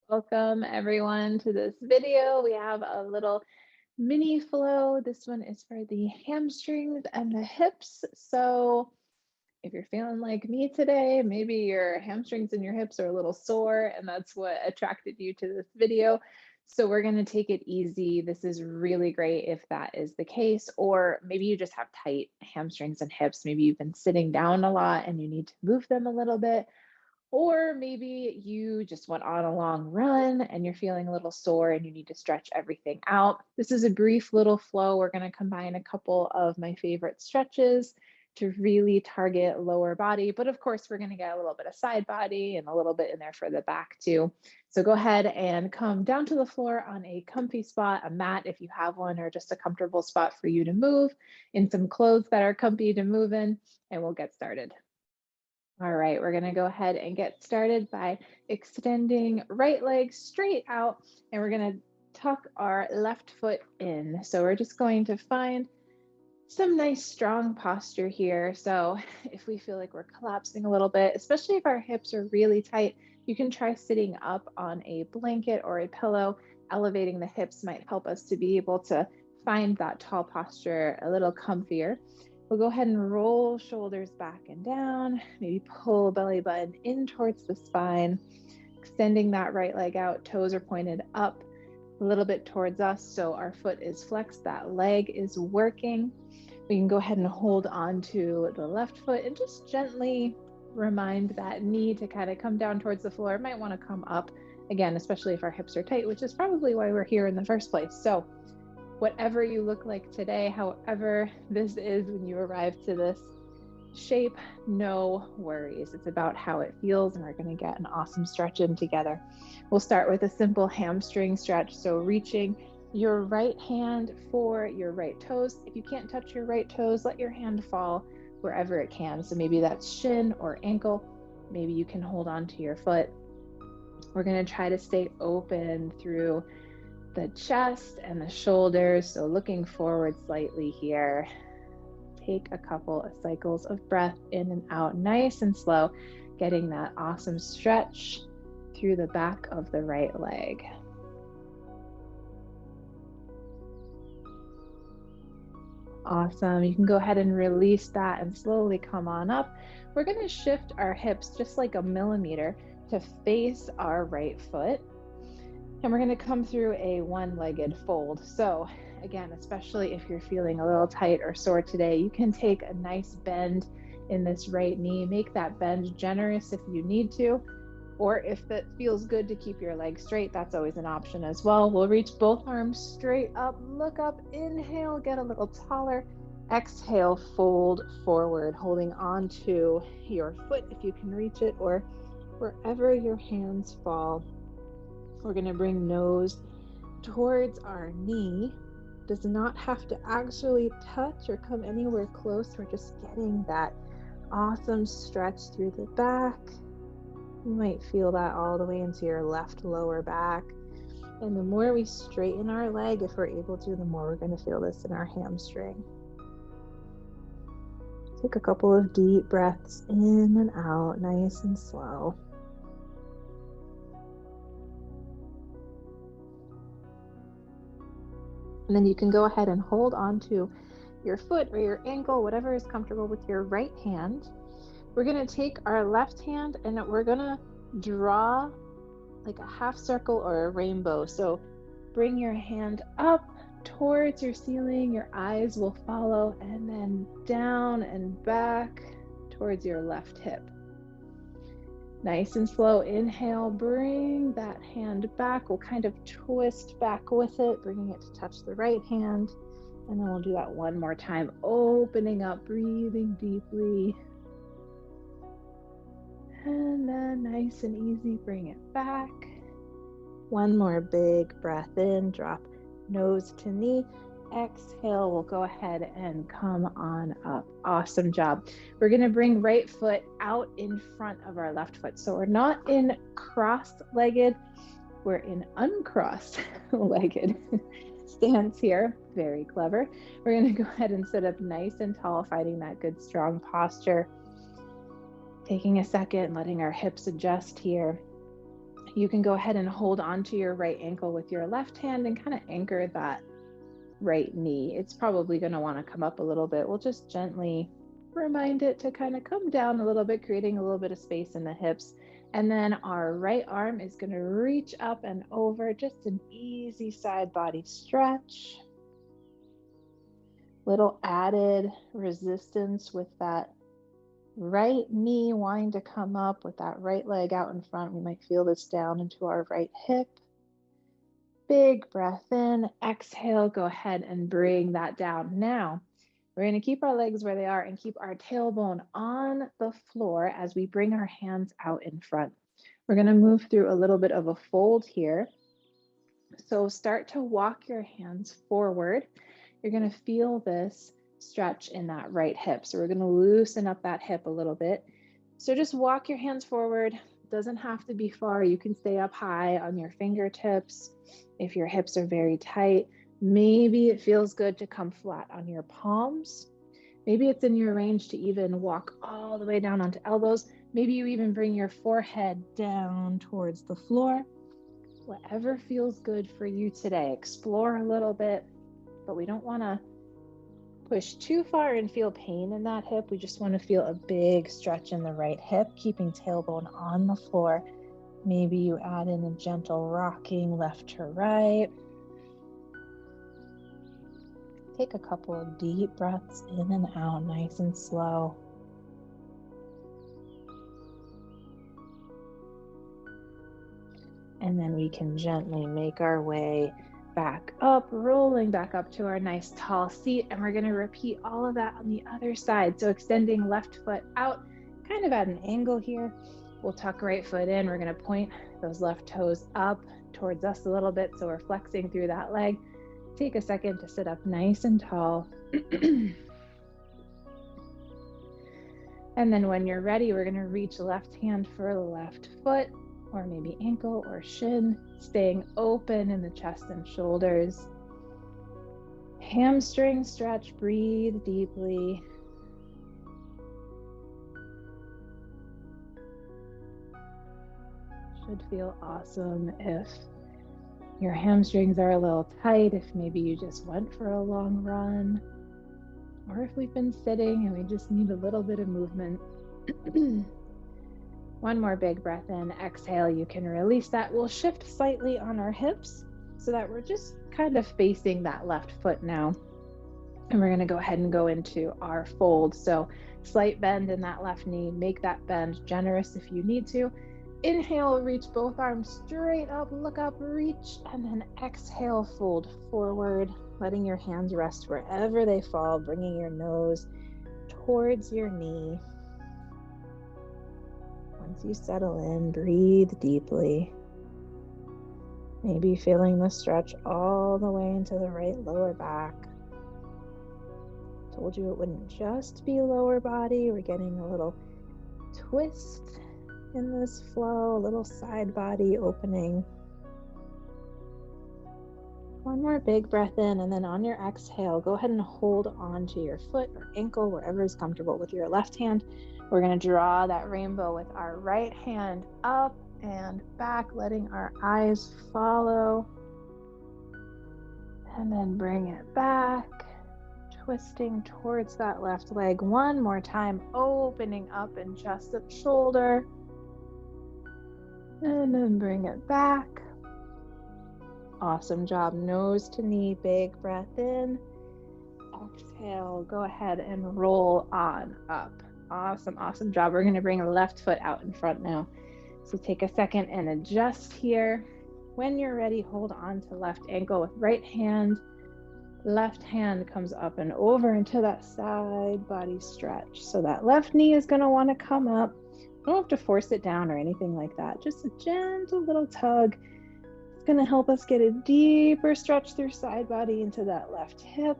Welcome everyone to this video. We have a little mini flow. This one is for the hamstrings and the hips. So if you're feeling like me today, maybe your hamstrings and your hips are a little sore and that's what attracted you to this video. So we're going to take it easy. This is really great if that is the case, or maybe you just have tight hamstrings and hips. Maybe you've been sitting down a lot and you need to move them a little bit. Or maybe you just went on a long run and you're feeling a little sore and you need to stretch everything out. This is a brief little flow. We're going to combine a couple of my favorite stretches to really target lower body. But of course, we're going to get a little bit of side body and a little bit in there for the back too. So go ahead and come down to the floor on a comfy spot, a mat if you have one, or just a comfortable spot for you to move in some clothes that are comfy to move in, and we'll get started. All right, we're gonna go ahead and get started by extending right leg straight out, and we're gonna tuck our left foot in. So we're just going to find some nice strong posture here. So if we feel like we're collapsing a little bit, especially if our hips are really tight, you can try sitting up on a blanket or a pillow. Elevating the hips might help us to be able to find that tall posture a little comfier. We'll go ahead and roll shoulders back and down, maybe pull belly button in towards the spine, extending that right leg out, toes are pointed up a little bit towards us, so our foot is flexed, that leg is working. We can go ahead and hold on to the left foot and just gently remind that knee to kind of come down towards the floor. It might want to come up again, especially if our hips are tight, which is probably why we're here in the first place. So whatever you look like today, however this is when you arrive to this shape, no worries. It's about how it feels, and we're going to get an awesome stretch in together. We'll start with a simple hamstring stretch. So reaching your right hand for your right toes. If you can't touch your right toes, let your hand fall wherever it can. So maybe that's shin or ankle. Maybe you can hold on to your foot. We're going to try to stay open through the chest and the shoulders. So looking forward slightly here. Take a couple of cycles of breath in and out, nice and slow, getting that awesome stretch through the back of the right leg. Awesome. You can go ahead and release that and slowly come on up. We're going to shift our hips just like a millimeter to face our right foot. And we're going to come through a one-legged fold. So again, especially if you're feeling a little tight or sore today, you can take a nice bend in this right knee. Make that bend generous if you need to, or if that feels good to keep your legs straight, that's always an option as well. We'll reach both arms straight up, look up, inhale, get a little taller. Exhale, fold forward, holding on to your foot if you can reach it, or wherever your hands fall. We're going to bring nose towards our knee. Does not have to actually touch or come anywhere close. We're just getting that awesome stretch through the back. You might feel that all the way into your left lower back. And the more we straighten our leg, if we're able to, the more we're going to feel this in our hamstring. Take a couple of deep breaths in and out, nice and slow. And then you can go ahead and hold on to your foot or your ankle, whatever is comfortable with your right hand. We're going to take our left hand and we're going to draw like a half circle or a rainbow. So bring your hand up towards your ceiling, your eyes will follow, and then down and back towards your left hip. Nice and slow, inhale, bring that hand back. We'll kind of twist back with it, bringing it to touch the right hand. And then we'll do that one more time, opening up, breathing deeply. And then nice and easy, bring it back. One more big breath in, drop nose to knee. Exhale, we'll go ahead and come on up. Awesome job. We're going to bring right foot out in front of our left foot. So we're not in cross-legged, we're in uncrossed-legged stance here. Very clever. We're going to go ahead and sit up nice and tall, finding that good strong posture. Taking a second, letting our hips adjust here. You can go ahead and hold onto your right ankle with your left hand and kind of anchor that right knee. It's probably going to want to come up a little bit. We'll just gently remind it to kind of come down a little bit, creating a little bit of space in the hips. And then our right arm is going to reach up and over, just an easy side body stretch. Little added resistance with that right knee wanting to come up, with that right leg out in front. We might feel this down into our right hip. Big breath in, exhale, go ahead and bring that down. Now, we're going to keep our legs where they are and keep our tailbone on the floor as we bring our hands out in front. We're going to move through a little bit of a fold here. So start to walk your hands forward. You're going to feel this stretch in that right hip. So we're going to loosen up that hip a little bit. So just walk your hands forward. It doesn't have to be far. You can stay up high on your fingertips. If your hips are very tight, maybe it feels good to come flat on your palms. Maybe it's in your range to even walk all the way down onto elbows. Maybe you even bring your forehead down towards the floor. Whatever feels good for you today. Explore a little bit, but we don't want to push too far and feel pain in that hip. We just want to feel a big stretch in the right hip, keeping tailbone on the floor. Maybe you add in a gentle rocking left to right. Take a couple of deep breaths in and out, nice and slow. And then we can gently make our way back up, rolling back up to our nice tall seat. And we're going to repeat all of that on the other side. So extending left foot out, kind of at an angle here. We'll tuck right foot in. We're going to point those left toes up towards us a little bit. So we're flexing through that leg. Take a second to sit up nice and tall. And then when you're ready, we're going to reach left hand for the left foot, or maybe ankle or shin, staying open in the chest and shoulders. Hamstring stretch, breathe deeply. Should feel awesome if your hamstrings are a little tight, if maybe you just went for a long run, or if we've been sitting and we just need a little bit of movement. One more big breath in, exhale, you can release that. We'll shift slightly on our hips so that we're just kind of facing that left foot now. And we're going to go ahead and go into our fold. So slight bend in that left knee, make that bend generous if you need to. Inhale, reach both arms straight up, look up, reach, and then exhale, fold forward, letting your hands rest wherever they fall, bringing your nose towards your knee. Once you settle in, breathe deeply. Maybe feeling the stretch all the way into the right lower back. Told you it wouldn't just be lower body. We're getting a little twist in this flow, a little side body opening. One more big breath in, and then on your exhale, go ahead and hold on to your foot or ankle, wherever is comfortable with your left hand. We're going to draw that rainbow with our right hand up and back, letting our eyes follow. And then bring it back, twisting towards that left leg. One more time, opening up in chest and shoulder. And then bring it back. Awesome job. Nose to knee, big breath in. Exhale, go ahead and roll on up. Awesome, awesome job. We're going to bring the left foot out in front now. So take a second and adjust here. When you're ready, hold on to left ankle with right hand. Left hand comes up and over into that side body stretch. So that left knee is going to want to come up. You don't have to force it down or anything like that. Just a gentle little tug. It's going to help us get a deeper stretch through side body into that left hip.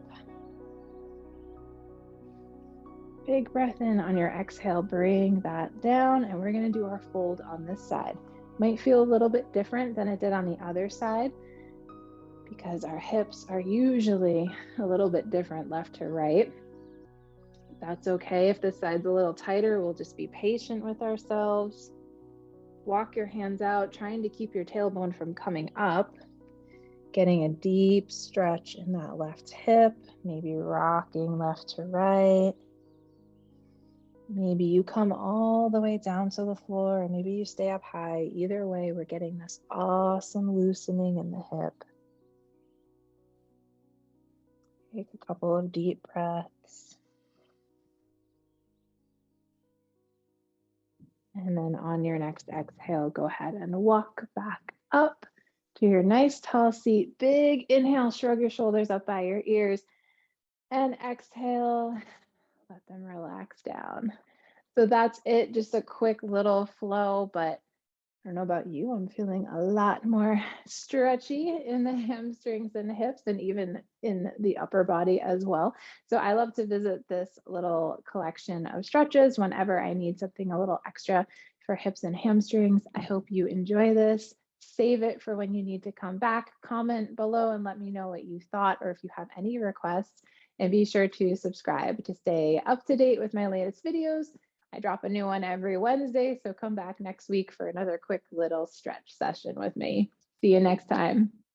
Big breath in on your exhale, bring that down, and we're going to do our fold on this side. Might feel a little bit different than it did on the other side because our hips are usually a little bit different left to right. That's okay if this side's a little tighter. We'll just be patient with ourselves. walk your hands out, trying to keep your tailbone from coming up. Getting a deep stretch in that left hip, maybe rocking left to right. Maybe you come all the way down to the floor, or maybe you stay up high. Either way, we're getting this awesome loosening in the hip. Take a couple of deep breaths. And then on your next exhale, go ahead and walk back up to your nice tall seat. Big inhale, shrug your shoulders up by your ears. And exhale, let them relax down. So that's it, just a quick little flow, but I don't know about you, I'm feeling a lot more stretchy in the hamstrings and hips and even in the upper body as well. So I love to visit this little collection of stretches whenever I need something a little extra for hips and hamstrings. I hope you enjoy this. Save it for when you need to come back. Comment below and let me know what you thought or if you have any requests. And be sure to subscribe to stay up to date with my latest videos. I drop a new one every Wednesday, so come back next week for another quick little stretch session with me. See you next time.